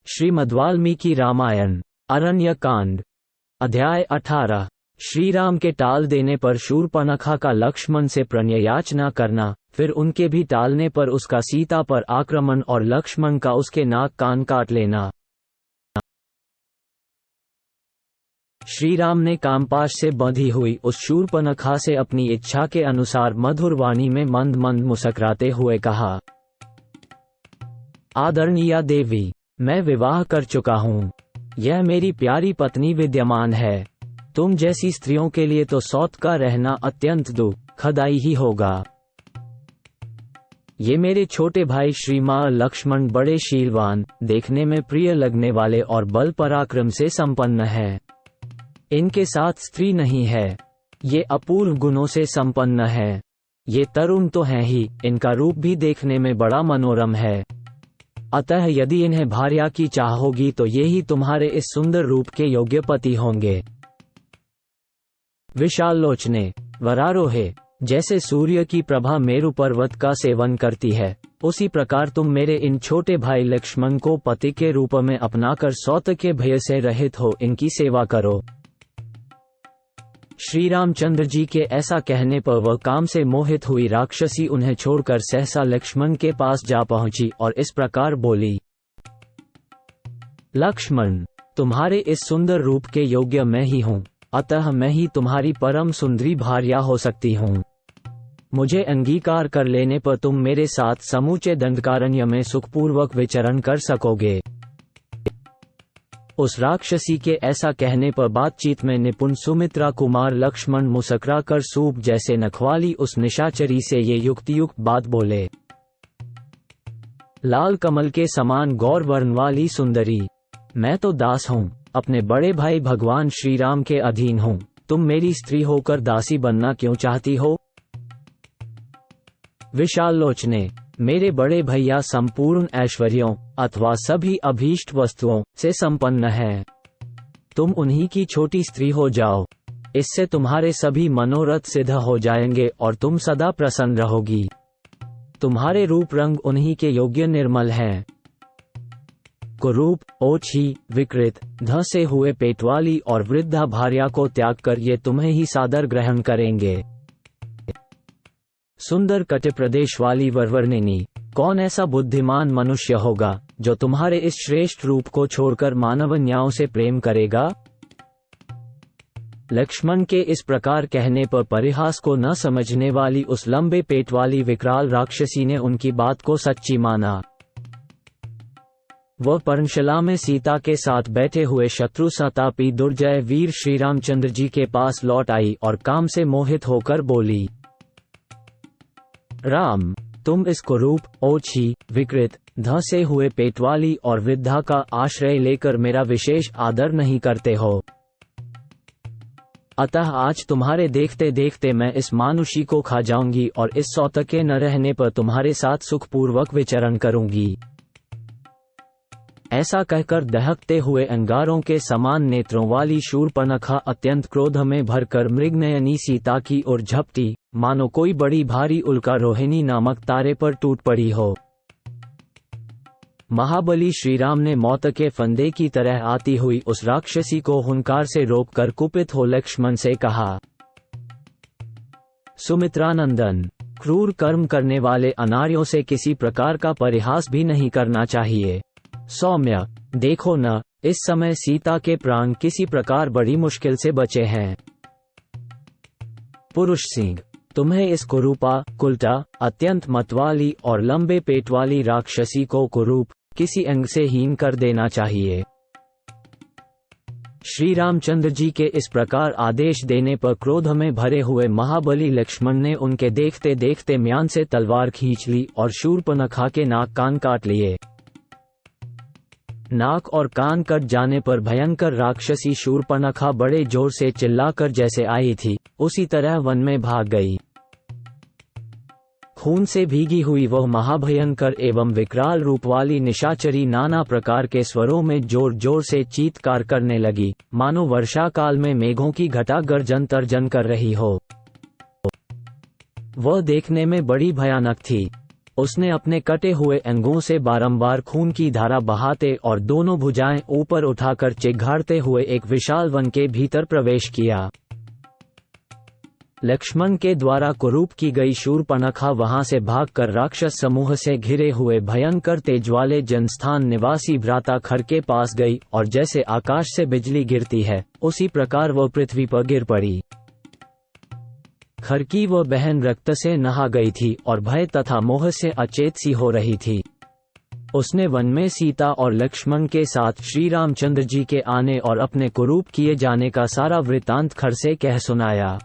श्रीमद्वाल्मीकि रामायण अरण्य कांड अध्याय 18। श्रीराम के टाल देने पर शूर्पणखा का लक्ष्मण से प्रणययाचना करना, फिर उनके भी टालने पर उसका सीता पर आक्रमण और लक्ष्मण का उसके नाक कान काट लेना। श्रीराम ने कामपाश से बंधी हुई उस शूर्पणखा से अपनी इच्छा के अनुसार मधुर वाणी में मंद मंद मुस्कुराते हुए कहा, आदरणीय देवी, मैं विवाह कर चुका हूँ। यह मेरी प्यारी पत्नी विद्यमान है। तुम जैसी स्त्रियों के लिए तो सौत का रहना अत्यंत दुखदायी ही होगा। ये मेरे छोटे भाई श्रीमान लक्ष्मण बड़े शीलवान, देखने में प्रिय लगने वाले और बल पराक्रम से संपन्न है। इनके साथ स्त्री नहीं है। ये अपूर्व गुणों से संपन्न है। ये तरुण तो हैं ही, इनका रूप भी देखने में बड़ा मनोरम है। अतः यदि इन्हें भार्या की चाह होगी तो ये ही तुम्हारे इस सुंदर रूप के योग्य पति होंगे। विशाल लोचने वरारोहे, जैसे सूर्य की प्रभा मेरु पर्वत का सेवन करती है, उसी प्रकार तुम मेरे इन छोटे भाई लक्ष्मण को पति के रूप में अपनाकर सौत के भय से रहित हो इनकी सेवा करो। श्री रामचंद्र जी के ऐसा कहने पर वह काम से मोहित हुई राक्षसी उन्हें छोड़कर सहसा लक्ष्मण के पास जा पहुंची और इस प्रकार बोली, लक्ष्मण, तुम्हारे इस सुंदर रूप के योग्य मैं ही हूँ, अतः मैं ही तुम्हारी परम सुंदरी भार्या हो सकती हूँ। मुझे अंगीकार कर लेने पर तुम मेरे साथ समूचे दंडकारण्य में सुखपूर्वक विचरण कर सकोगे। उस राक्षसी के ऐसा कहने पर बातचीत में निपुण सुमित्रा कुमार लक्ष्मण मुस्कुरा कर सूप जैसे नखवाली उस निशाचरी से ये युक्तियुक्त बात बोले, लाल कमल के समान गौर वर्ण वाली सुंदरी, मैं तो दास हूँ, अपने बड़े भाई भगवान श्री राम के अधीन हूँ। तुम मेरी स्त्री होकर दासी बनना क्यों चाहती हो? विशाल लोचने, मेरे बड़े भैया संपूर्ण ऐश्वर्यों अथवा सभी अभीष्ट वस्तुओं से संपन्न हैं। तुम उन्हीं की छोटी स्त्री हो जाओ। इससे तुम्हारे सभी मनोरथ सिद्ध हो जाएंगे और तुम सदा प्रसन्न रहोगी। तुम्हारे रूप रंग उन्हीं के योग्य निर्मल हैं। कुरूप, ओछी, विकृत, ध से हुए पेटवाली और वृद्धा भार्या को त्याग कर ये तुम्हें ही सादर ग्रहण करेंगे। सुंदर कटे प्रदेश वाली वरवर्णिनी, कौन ऐसा बुद्धिमान मनुष्य होगा जो तुम्हारे इस श्रेष्ठ रूप को छोड़कर मानवन्याओं से प्रेम करेगा? लक्ष्मण के इस प्रकार कहने पर परिहास को न समझने वाली उस लंबे पेट वाली विकराल राक्षसी ने उनकी बात को सच्ची माना। वह पर्णशाला में सीता के साथ बैठे हुए शत्रु संतापी दुर्जय वीर श्री रामचंद्र जी के पास लौट आई और काम से मोहित होकर बोली, राम, तुम इस कुरूप, ओछी, विकृत, ध से हुए पेटवाली और वृद्धा का आश्रय लेकर मेरा विशेष आदर नहीं करते हो। अतः आज तुम्हारे देखते देखते मैं इस मानुषी को खा जाऊंगी और इस सौत के न रहने पर तुम्हारे साथ सुखपूर्वक विचरण करूंगी। ऐसा कहकर दहकते हुए अंगारों के समान नेत्रों वाली शूर्पणखा अत्यंत क्रोध में भरकर मृगनयनी सीता की ओर झपटी, मानो कोई बड़ी भारी उल्का रोहिणी नामक तारे पर टूट पड़ी हो। महाबली श्रीराम ने मौत के फंदे की तरह आती हुई उस राक्षसी को हुंकार से रोककर कुपित हो लक्ष्मण से कहा, सुमित्रानंदन, क्रूर कर्म करने वाले अनार्यों से किसी प्रकार का परिहास भी नहीं करना चाहिए। सौम्य, देखो न, इस समय सीता के प्राण किसी प्रकार बड़ी मुश्किल से बचे हैं। पुरुष सिंह, तुम्हें इस कुरूपा, कुलटा, अत्यंत मतवाली और लंबे पेट वाली राक्षसी को कुरूप किसी अंग से हीन कर देना चाहिए। श्री रामचंद्र जी के इस प्रकार आदेश देने पर क्रोध में भरे हुए महाबली लक्ष्मण ने उनके देखते देखते म्यान से तलवार खींच ली और शूर्पणखा के नाक कान काट लिए। नाक और कान कट जाने पर भयंकर राक्षसी शूर्पणखा बड़े जोर से चिल्लाकर जैसे आई थी उसी तरह वन में भाग गई। खून से भीगी हुई वह महाभयंकर एवं विकराल रूप वाली निशाचरी नाना प्रकार के स्वरों में जोर जोर से चीत्कार करने लगी, मानो वर्षा काल में मेघों की घटा गर्जन तर्जन कर रही हो। वह देखने में बड़ी भयानक थी। उसने अपने कटे हुए अंगों से बारंबार खून की धारा बहाते और दोनों भुजाएं ऊपर उठाकर चिघाड़ते हुए एक विशाल वन के भीतर प्रवेश किया। लक्ष्मण के द्वारा कुरूप की गई शूर्पणखा वहां से भागकर राक्षस समूह से घिरे हुए भयंकर तेज वाले जनस्थान निवासी भ्राता खर के पास गई और जैसे आकाश से बिजली गिरती है उसी प्रकार वह पृथ्वी पर गिर पड़ी। खर की वह बहन रक्त से नहा गई थी और भय तथा मोह से अचेत सी हो रही थी। उसने वन में सीता और लक्ष्मण के साथ श्री रामचंद्र जी के आने और अपने कुरूप किए जाने का सारा वृतांत खर से कह सुनाया।